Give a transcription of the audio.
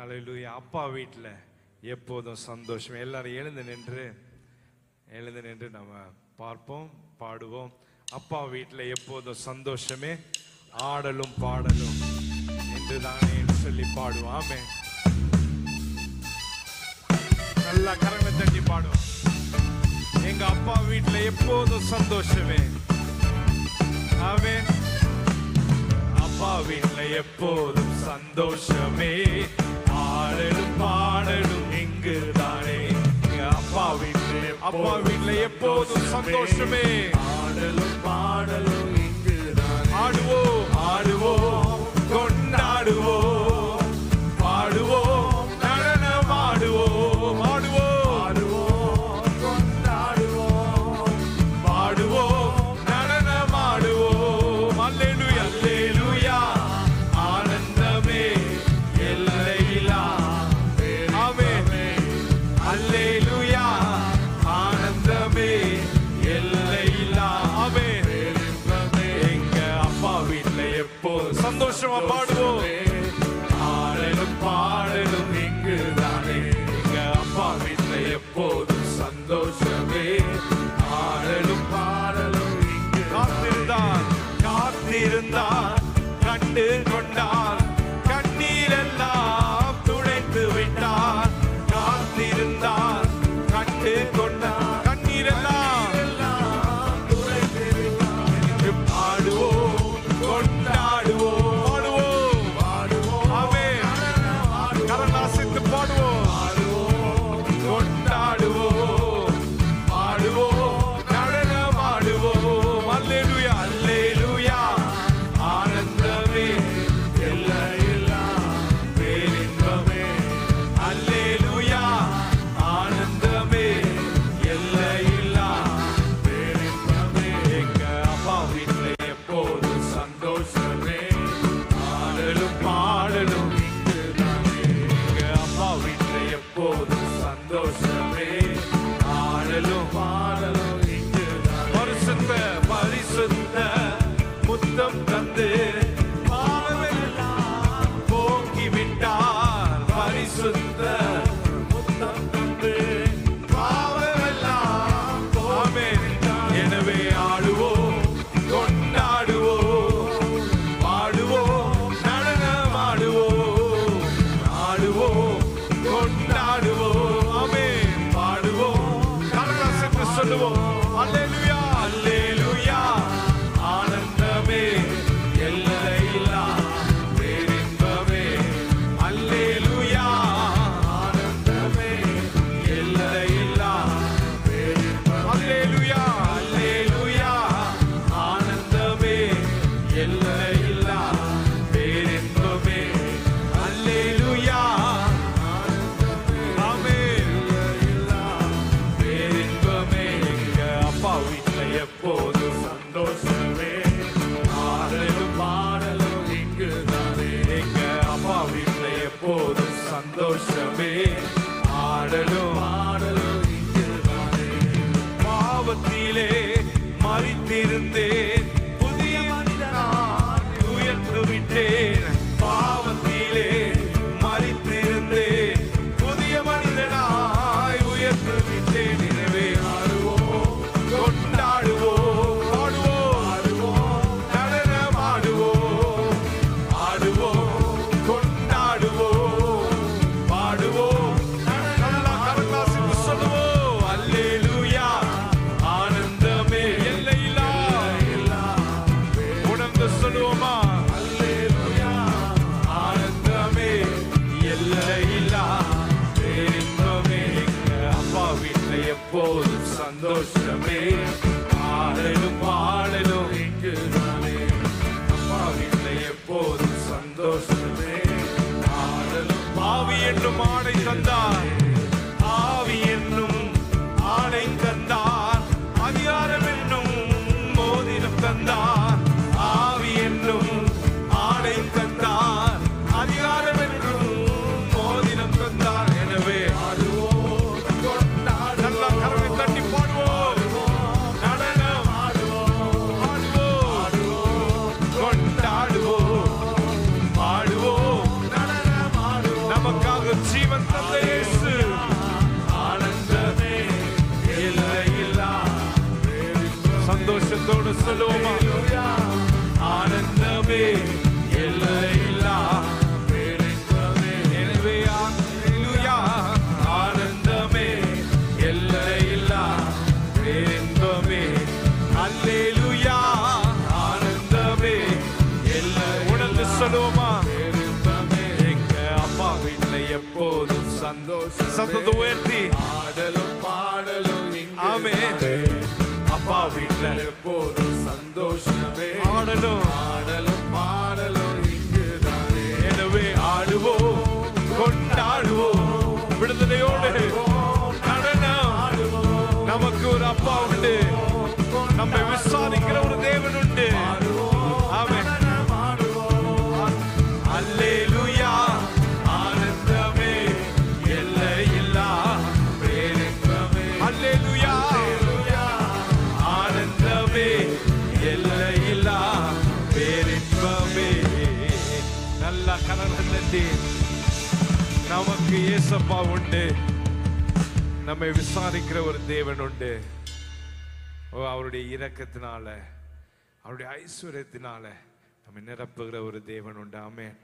அல்லேலூயா. அப்பா வீட்டில் எப்போதும் சந்தோஷம். எல்லாரும் எழுந்து நின்று நம்ம பார்ப்போம், பாடுவோம். அப்பா வீட்டில் எப்போதும் சந்தோஷமே, ஆடலும் பாடலும் என்று தானே சொல்லி பாடுவோம். ஆமே, நல்லா கரங்களை தட்டி பாடுவோம். எங்க அப்பா வீட்டில் எப்போதும் சந்தோஷமே. ஆமே, அப்பா வீட்டில் எப்போதும் சந்தோஷமே, ஆடலும் பாடலும் இங்கு தானே. அப்பா வீட்டில் எப்போதும் சந்தோஷமே, ஆடலும் பாடலும் இங்கு தானே. ஆடுவோம் ஆடுவோம் கொண்டாடுவோம், பாடுவோம் நடனம் ஆடுவோம், ஆடுவோம் கொண்டாடுவோம், பாடுவோம் நடனம் ஆடுவோம். அல்லேலூயா அல்லேலூயா, ஆனந்தமே எல்லையில்லா. ஆமென். அல்லேலூயா, ஆனந்தமே எல்லையில்லா. ஆமென். எங்க அப்பா வீட்ல எப்போதும் சந்தோஷமா பாடுவோம், ஆடலும் பாடலும் இங்கு தானே. எங்க அப்பா வீட்ல எப்போதும் சந்தோஷமே, ஆடலும் பாடலும் இங்கு. காத்திருந்தார் கண்டு கொண்டார், கண்ணீரெல்லாம் துடைத்து விட்டார். காத்திருந்தார் கண்டு கொண்டார், கண்ணீரெல்லாம் துடைத்து விட்டார். பாடுவோம் கொண்டாடுவோம், பாடுவோம் ஆமென். கரநாசித்து பாடுவோம், கொண்டாடுவோம், பாடுவோம் நடனம் ஆடுவோம். அல்லேலூயா அல்லேலூயா, ஆனந்தமே எல்லையில்லா பேரின்பமே. அல்லேலூயா, ஆனந்தமே எல்லையில்லா பேரின்பமே. எங்க அப்பா வீட்டில் எப்போதும் சந்தோஷமே, ஆடலும் பாடலும் இங்கு தானே. எங்க அப்பா வீட்டில் எப்போதும் சந்தோஷமே, ஆடலும் பாடலும் இங்கு தானே. பரிசுத்த பரிசுத்த முத்தம் தந்து பாவமெல்லாம் போக்கிவிட்டார். பரிசுத்த முத்தம் தந்து பாவமெல்லாம் போக்கிவிட்டார். எனவே ஆடுவோம் கொண்டாடுவோம், பாடுவோம் நடனம் ஆடுவோம், ஆடுவோம் கொண்டாடுவோம். ஆமென். பாடுவோம் கரநாசித்து சொல்லுவோம். அல்லேலூயா அல்லேலூயா, ஆனந்தமே எல்லையில்லா பேரின்பமே. அல்லேலூயா, ஆனந்தமே எல்லையில்லா பேரின்பமே. அல்லேலூயா அல்லேலூயா, ஆனந்தமே எல்லையில்லா பேரின்பமே. அல்லேலூயா, ஆமென் பேரின்பமே. எங்க அப்பா வீட்டில் எப்போதும் சந்தோஷமே, ஆடலும் பாடலும் இங்கு தானே. எங்க அப்பா வீட்டில் எப்போதும் சந்தோஷமே, ஆடலும் பாடலும் இங்கு தானே. பாவத்திலே மரித்திருந்தேன், புதிய மனிதனாய் உயர்ந்து விட்டேன். பாவத்திலே மரித்திருந்தேன், புதிய மனிதனாய் உயர்ந்து விட்டேன். எனவே ஆடுவோம் கொண்டாடுவோம், பாடுவோம் நடனம் ஆடுவோம், ஆடுவோம் கொண்டாடுவோம், பாடுவோம் நல்லா கரநாசித்து சொல்லுவோம். அல்லேலூயா, ஆனந்தமே எல்லையில்லா. உணர்ந்து சொல்லுவோமா? அல்லேலூயா, ஆனந்தமே எல்லையில்லா பேரின்பமே. எங்க அப்பா வீட்டில் எப்போதும் சந்தோஷமே, ஆடலும் பாடலும் இங்கு தானே. அப்பா வீட்டில் எப்போதும் சந்தோஷமே, ஆடலும். ஆவி என்னும் ஆடை தந்தார், ஆவி என்னும் ஆடை தந்தார். அதிகாரம் என்னும் மோதிரம் தந்தார். ஆவி என்னும் ஆடை தந்தார், அதிகாரம் என்னும் மோதிரம் தந்தார். எனவே ஆடுவோம் கொண்டாடுவோம், நல்லா கரவை தட்டி பாடுவோம், நடனம் ஆடுவோம், கொண்டாடுவோம், பாடுவோம் நடனம் ஆடுவோம். நமக்காக ஜீவன் தந்த இயேசு ஆனந்தமே எல்லையில்லா. சந்தோஷத்தோடு சொல்லுவோமா? ஆனந்தமே எல்லையில்லா. எனவே அல்லேலூயா. ஆனந்தமே எல்லையில்லா இன்பமே. அல்லேலூயா. ஆனந்தமே எல்லை. உணர்ந்து சொல்லுவோமா? எங்க அப்பா வீட்டுல எப்போதும் சந்தோஷம். சத்தத்தை உயர்த்தி ஆடலும் பாடலும். ஆமென். அப்பா வீட்டுல எப்போதும் சந்தோஷமே. ஆடலும் பாடலும் இங்குதானே. எனவே ஆடுவோம், கொண்டாடுவோம், விடுதலையோடு நடனம். நமக்கு ஒரு அப்பா உண்டு, நம்மை விசாரிக்கிற ஒரு தேவன் உண்டு. ஆமென். அல்லேலூயா. ஆனந்தமே எல்லையில்லா பேரின்பமே. அல்லேலூயா. ஆனந்தமே எல்லையில்லா பேரின்பமே. நல்ல கனவு தந்தி நமக்கு இயேசப்பா உண்டு, நம்மை விசாரிக்கிற ஒரு தேவன் உண்டு. அவருடைய இரக்கத்தினால, அவருடைய ஐஸ்வர்யத்தினால நம்மை நிரப்புகிற ஒரு தேவன் உண்டு. ஆமென்.